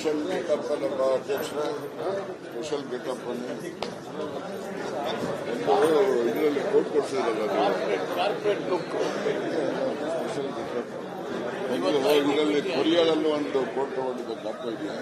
Special getup ನಮ್ಮ ಅಧ್ಯಕ್ಷರ special getup ಇದರಲ್ಲಿ ಕೋಟ್ ಕೊಡ್ಸಿದ್ರಲ್ಲ ಕಾರ್ಪೊರೇಟ್ ಲುಕ್ ಸ್ಪೆಷಲ್ ಗೆಟಪ್ ಇದರಲ್ಲಿ ಕೊರಿಯಾದಲ್ಲೂ ಒಂದು ಕೋಟ್ ತಗೊಂಡಿದ್ದ ದಪ್ಪ ಇದೆಯಾ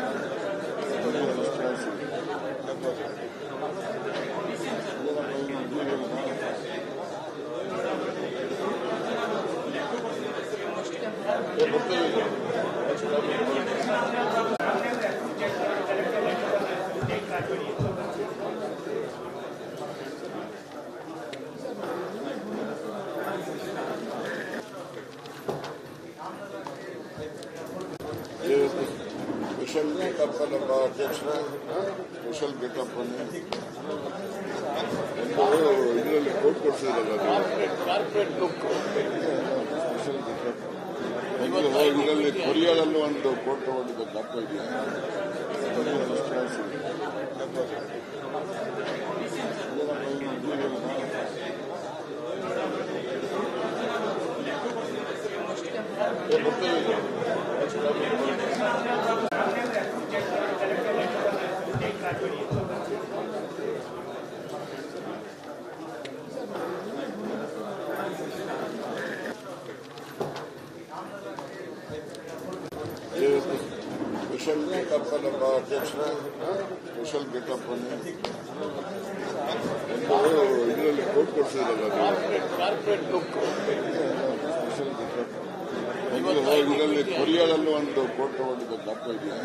ಸ್ಪೆಷಲ್ ಗೆಟಪ್ ನಮ್ಮ ಅಧ್ಯಕ್ಷರ ಸ್ಪೆಷಲ್ ಗೆಟಪ್ ಇದರಲ್ಲಿ ಕೋಟ್ ಕೊಡ್ಸಿದ್ರಲ್ಲ ಕಾರ್ಪೊರೇಟ್ ಲುಕ್ ಸ್ಪೆಷಲ್ ಗೆಟಪ್ ಇದರಲ್ಲಿ ಕೊರಿಯಾದಲ್ಲೂ ಒಂದು ಕೋಟ್ ತಗೊಂಡಿದ್ದ ದಪ್ಪ ಇದೆಯಾ ಸ್ಪೆಷಲ್ ಗೆಟಪ್ ನಮ್ಮ ಅಧ್ಯಕ್ಷರ ಸ್ಪೆಷಲ್ ಗೆಟಪ್ ಇದರಲ್ಲಿ ಕೋಟ್ ಕೊಡ್ಸಿದ್ರಲ್ಲ ಕಾರ್ಪೊರೇಟ್ ಲುಕ್ ಸ್ಪೆಷಲ್ ಗೆಟಪ್ ಇದರಲ್ಲಿ ಕೊರಿಯಾದಲ್ಲೂ ಒಂದು ಕೋಟ್ ತಗೊಂಡಿದ್ದ ದಪ್ಪ ಇದೆಯಾ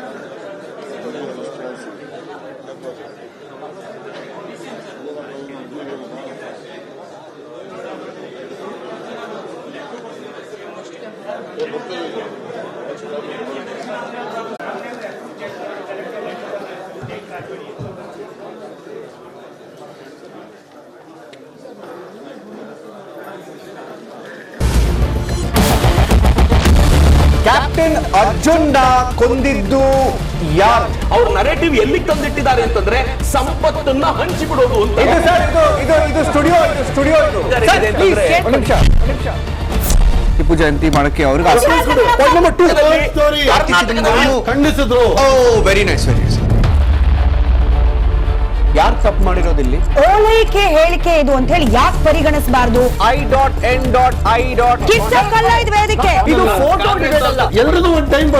ಕ್ಯಾಪ್ಟನ್ ಅರ್ಜುನ್ ಕೊಂದಿದ್ದು ಯಾರು? ಅವ್ರ ನರೇಟಿವ್ ಎಲ್ಲಿಗೆ ತಂದಿಟ್ಟಿದ್ದಾರೆ ಅಂತಂದ್ರೆ ಸಂಪತ್ತನ್ನ ಹಂಚಿಬಿಡೋದು ಅಂತ. ಇದು ಸ್ಟುಡಿಯೋ ಟಿಪ್ಪು ಜಯಂತಿ ಮಾಡಕ್ಕೆ ಅವ್ರಿಗೆ ಖಂಡಿಸಿದ್ರು. Very nice. ಯಾರು ತಪ್ಪು ಮಾಡಿರೋದಿಲ್ಲಿ? ಓಲೈಕೆ ಹೇಳಿಕೆ ಇದು ಅಂತ ಹೇಳಿ ಯಾಕೆ ಪರಿಗಣಿಸಬಾರದು? ವೇದಿಕೆ ಇದು ಫೋಟೋ ಎಲ್ಲರದು ಒಂದು ಟೈಮ್.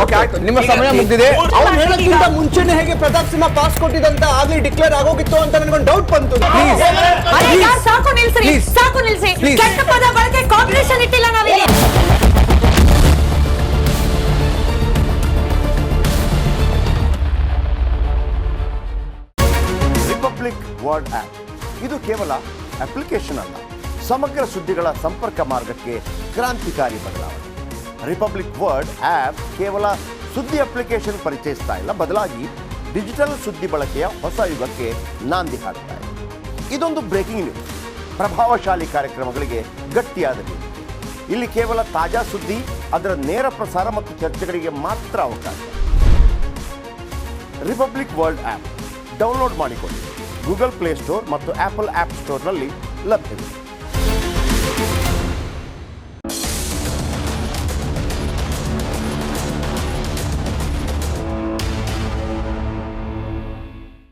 ನಿಮ್ಮ ಸಮಯ ಮುಗಿದಿದೆ. ಅವ್ರು ಹೇಳೋಕ್ಕಿಂತ ಮುಂಚೆನೆ ಹೇಗೆ ಪ್ರತಾಪ್ ಸಿಂಹ ಪಾಸ್ ಕೊಟ್ಟಿದಂತ ಆಗ್ಲಿ ಡಿಕ್ಲೇರ್ ಆಗೋಗಿತ್ತು ಅಂತ ನನಗೊಂದು ಡೌಟ್ ಬಂತು. ಸಾಕು ನಿಲ್ಸಿ. ಕೆಟ್ಟ ಪದ ಬಳಕೆ ಕಾಂಪಿಟೇಷನ್ ಇಟ್ಟಿಲ್ಲ ನಾವಿಲ್ಲಿ. ರಿಪಬ್ಲಿಕ್ ವರ್ಡ್ ಆಪ್ ಇದು ಕೇವಲ ಅಪ್ಲಿಕೇಶನ್ ಅಲ್ಲ, ಸಮಗ್ರ ಸುದ್ದಿಗಳ ಸಂಪರ್ಕ ಮಾರ್ಗಕ್ಕೆ ಕ್ರಾಂತಿಕಾರಿ ಬದಲಾವಣೆ. ರಿಪಬ್ಲಿಕ್ ವರ್ಡ್ ಆಪ್ ಕೇವಲ ಸುದ್ದಿ ಅಪ್ಲಿಕೇಶನ್ ಪರಿಚಯಿಸ್ತಾ ಇಲ್ಲ, ಬದಲಾಗಿ ಡಿಜಿಟಲ್ ಸುದ್ದಿ ಬಳಕೆಯ ಹೊಸ ಯುಗಕ್ಕೆ ನಾಂದಿ ಹಾಡ್ತಾ ಇದೆ. ಇದೊಂದು ಬ್ರೇಕಿಂಗ್ ನ್ಯೂಸ್, ಪ್ರಭಾವಶಾಲಿ ಕಾರ್ಯಕ್ರಮಗಳಿಗೆ ಗಟ್ಟಿಯಾದ ನ್ಯೂಸ್. ಇಲ್ಲಿ ಕೇವಲ ತಾಜಾ ಸುದ್ದಿ, ಅದರ ನೇರ ಪ್ರಸಾರ ಮತ್ತು ಚರ್ಚೆಗಳಿಗೆ ಮಾತ್ರ ಅವಕಾಶ. ರಿಪಬ್ಲಿಕ್ ವರ್ಲ್ಡ್ ಆಪ್ ಡೌನ್ಲೋಡ್ ಮಾಡಿಕೊಳ್ಳಿ. ಗೂಗಲ್ ಪ್ಲೇ ಸ್ಟೋರ್ ಮತ್ತು ಆಪಲ್ ಆಪ್ ಸ್ಟೋರ್ನಲ್ಲಿ ಲಭ್ಯವಿದೆ.